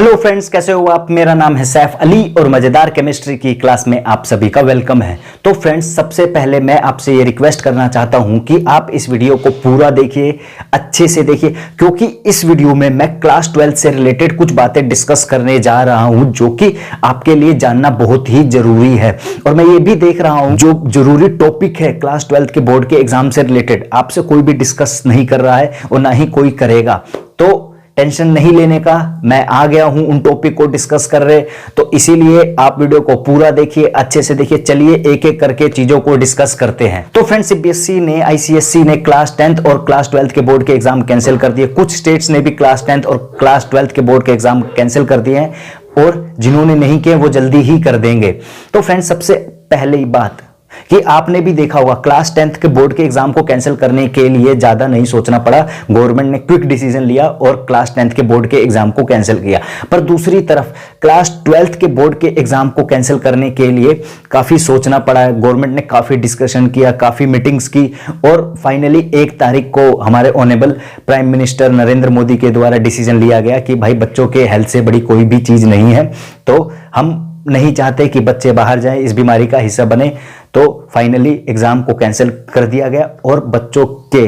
Hello friends, कैसे हो आप। मेरा नाम है सैफ अली और मजेदार केमिस्ट्री की क्लास में आप सभी का वेलकम है। तो फ्रेंड्स, सबसे पहले मैं आपसे ये रिक्वेस्ट करना चाहता हूं कि आप इस वीडियो को पूरा देखिए, अच्छे से देखिए, क्योंकि इस वीडियो में मैं क्लास 12 से रिलेटेड कुछ बातें डिस्कस करने जा रहा हूं जो कि आपके लिए जानना बहुत ही जरूरी है। और मैं ये भी देख रहा हूं जो जरूरी टॉपिक है क्लास 12 के बोर्ड के एग्जाम से रिलेटेड आपसे कोई भी डिस्कस नहीं कर रहा है और ना ही कोई करेगा। तो टेंशन नहीं लेने का, मैं आ गया हूं उन टॉपिक को डिस्कस कर रहे, तो इसीलिए आप वीडियो को पूरा देखिए, अच्छे से देखिए। चलिए एक एक करके चीजों को डिस्कस करते हैं। तो फ्रेंड्स, सीबीएसई ने, आईसीएसई ने क्लास 10th और क्लास 12th के बोर्ड के एग्जाम कैंसिल कर दिए। कुछ स्टेट्स ने भी क्लास 10th और क्लास 12th के बोर्ड के एग्जाम कैंसिल कर दिए हैं और जिन्होंने नहीं किए वो जल्दी ही कर देंगे। तो फ्रेंड्स, सबसे पहली बात कि आपने भी देखा होगा क्लास 10th के बोर्ड के एग्जाम को कैंसिल करने के लिए ज्यादा नहीं सोचना पड़ा, गवर्नमेंट ने क्विक डिसीजन लिया और क्लास 10th के बोर्ड के एग्जाम को कैंसिल किया। पर दूसरी तरफ क्लास 12th के बोर्ड के एग्जाम को कैंसिल करने के लिए काफी सोचना पड़ा है। गवर्नमेंट ने काफी डिस्कशन किया, काफी मीटिंग्स की और फाइनली 1 तारीख को हमारे honourable prime minister Narendra Modi के द्वारा डिसीजन लिया गया कि भाई बच्चों के हेल्थ से बड़ी कोई भी चीज नहीं है, तो हम नहीं चाहते कि बच्चे बाहर जाएं, इस बीमारी का हिस्सा बने। तो फाइनली एग्जाम को कैंसिल कर दिया गया और बच्चों के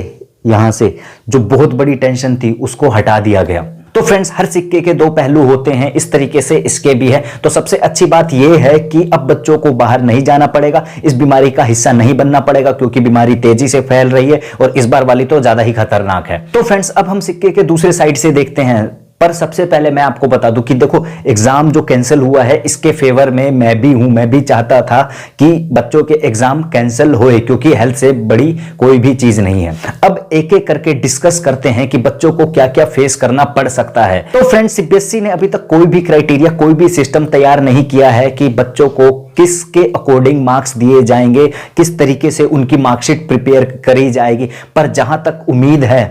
यहां से जो बहुत बड़ी टेंशन थी उसको हटा दिया गया। तो फ्रेंड्स, हर सिक्के के 2 पहलू होते हैं, इस तरीके से इसके भी है। तो सबसे अच्छी बात यह है कि अब बच्चों को बाहर नहीं जाना पड़ेगा, इस बीमारी का हिस्सा नहीं बनना पड़ेगा, क्योंकि बीमारी तेजी से फैल रही है और इस बार वाली तो ज्यादा ही खतरनाक है। तो फ्रेंड्स, अब हम सिक्के के दूसरे साइड से देखते हैं। पर सबसे पहले मैं आपको बता दूं कि देखो, एग्जाम जो कैंसिल हुआ है इसके फेवर में मैं भी हूं। मैं भी चाहता था कि बच्चों के एग्जाम कैंसिल होए, क्योंकि हेल्थ से बड़ी कोई भी चीज नहीं है। अब एक एक करके डिस्कस करते हैं कि बच्चों को क्या क्या फेस करना पड़ सकता है। तो फ्रेंड्स, सीबीएसई ने अभी तक कोई भी क्राइटेरिया, कोई भी सिस्टम तैयार नहीं किया है कि बच्चों को किसके अकॉर्डिंग मार्क्स दिए जाएंगे, किस तरीके से उनकी मार्कशीट प्रिपेयर करी जाएगी। पर जहां तक उम्मीद है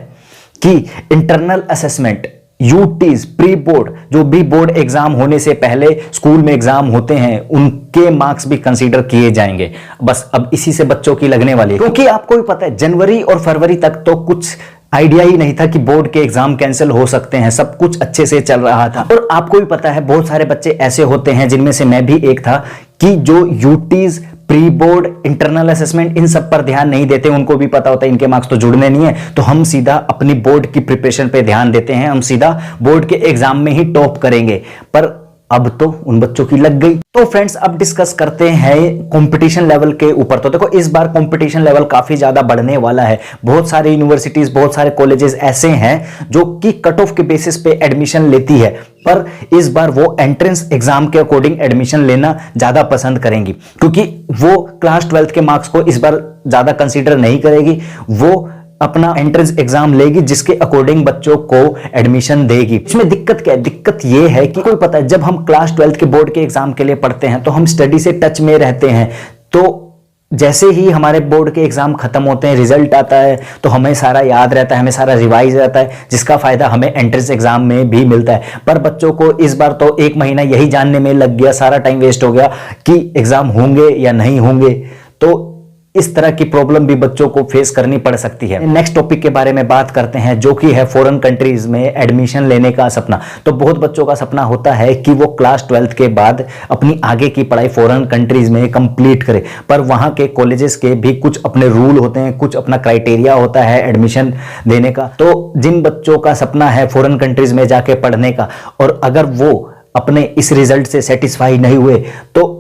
कि internal assessment, UTs, pre board, जो भी बोर्ड एग्जाम होने से पहले स्कूल में एग्जाम होते हैं, उनके मार्क्स भी कंसीडर किए जाएंगे। बस अब इसी से बच्चों की लगने वाली है, क्योंकि आपको भी पता है जनवरी और फरवरी तक तो कुछ आइडिया ही नहीं था कि बोर्ड के एग्जाम कैंसिल हो सकते हैं। सब कुछ अच्छे से चल रहा था और आपको भी पता है बहुत सारे बच्चे ऐसे होते हैं, जिनमें से मैं भी एक था, कि जो UTs, pre board, internal assessment, इन सब पर ध्यान नहीं देते। उनको भी पता होता है इनके मार्क्स तो जुड़ने नहीं है, तो हम सीधा अपनी बोर्ड की प्रिपरेशन पे ध्यान देते हैं, हम सीधा बोर्ड के एग्जाम में ही टॉप करेंगे। पर अब तो उन बच्चों की लग गई। तो फ्रेंड्स, अब डिस्कस करते हैं कंपटीशन लेवल के ऊपर। तो देखो, इस बार कंपटीशन लेवल काफी ज्यादा बढ़ने वाला है। बहुत सारे यूनिवर्सिटीज, बहुत सारे कॉलेजेस ऐसे हैं जो कि कट ऑफ के बेसिस पे एडमिशन लेती है, पर इस बार वो एंट्रेंस एग्जाम के अकॉर्डिंग एडमिशन लेना ज्यादा पसंद करेंगी, क्योंकि वो क्लास 12th के मार्क्स को इस बार ज्यादा कंसीडर नहीं करेगी। वो अपना एंट्रेंस एग्जाम लेगी जिसके अकॉर्डिंग बच्चों को एडमिशन देगी। इसमें दिक्कत क्या है? दिक्कत यह है कि कोई पता है, जब हम क्लास 12th के बोर्ड के एग्जाम के लिए पढ़ते हैं तो हम स्टडी से टच में रहते हैं। तो जैसे ही हमारे बोर्ड के एग्जाम खत्म होते हैं, रिजल्ट आता है, तो हमें सारा याद रहता है, हमें सारा रिवाइज रहता है, जिसका फायदा हमें एंट्रेंस एग्जाम में भी मिलता है। पर बच्चों को इस बार तो 1 महीना यही जानने में लग गया, सारा टाइम वेस्ट हो गया कि एग्जाम होंगे या नहीं होंगे। तो इस तरह की प्रॉब्लम भी बच्चों को फेस करनी पड़ सकती है। नेक्स्ट टॉपिक के बारे में बात करते हैं, जो कि है फॉरेन कंट्रीज में एडमिशन लेने का सपना। तो बहुत बच्चों का सपना होता है कि वो क्लास 12th के बाद अपनी आगे की पढ़ाई फॉरेन कंट्रीज में कंप्लीट करे, पर वहां के कॉलेजेस के भी कुछ अपने रूल होते हैं, कुछ अपना क्राइटेरिया होता है एडमिशन देने का। तो जिन बच्चों का सपना है फॉरेन कंट्रीज में जाके पढ़ने का, और अगर वो अपने इस रिजल्ट से सेटिस्फाई नहीं हुए, तो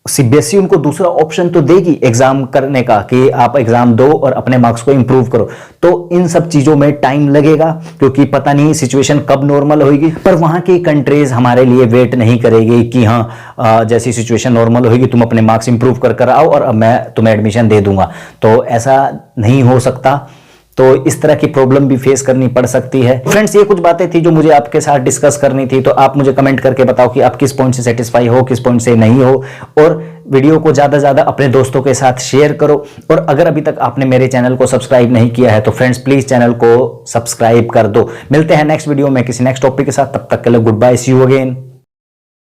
सीबीएसई उनको दूसरा ऑप्शन तो देगी एग्जाम करने का, कि आप एग्जाम दो और अपने मार्क्स को इंप्रूव करो। तो इन सब चीजों में टाइम लगेगा, क्योंकि पता नहीं सिचुएशन कब नॉर्मल होगी। पर वहां की कंट्रीज हमारे लिए वेट नहीं करेगी कि हाँ जैसी सिचुएशन नॉर्मल होगी तुम अपने मार्क्स इंप्रूव कर आओ और अब मैं तुम्हें एडमिशन दे दूंगा। तो ऐसा नहीं हो सकता। तो इस तरह की प्रॉब्लम भी फेस करनी पड़ सकती है। फ्रेंड्स, ये कुछ बातें थी जो मुझे आपके साथ डिस्कस करनी थी। तो आप मुझे कमेंट करके बताओ कि आप किस पॉइंट से सेटिस्फाई हो, किस पॉइंट से नहीं हो, और वीडियो को ज्यादा से ज्यादा अपने दोस्तों के साथ शेयर करो। और अगर अभी तक आपने मेरे चैनल को सब्सक्राइब नहीं किया है तो फ्रेंड्स प्लीज चैनल को सब्सक्राइब कर दो। मिलते हैं नेक्स्ट वीडियो में किसी नेक्स्ट टॉपिक के साथ। तब तक के लिए goodbye, see you again.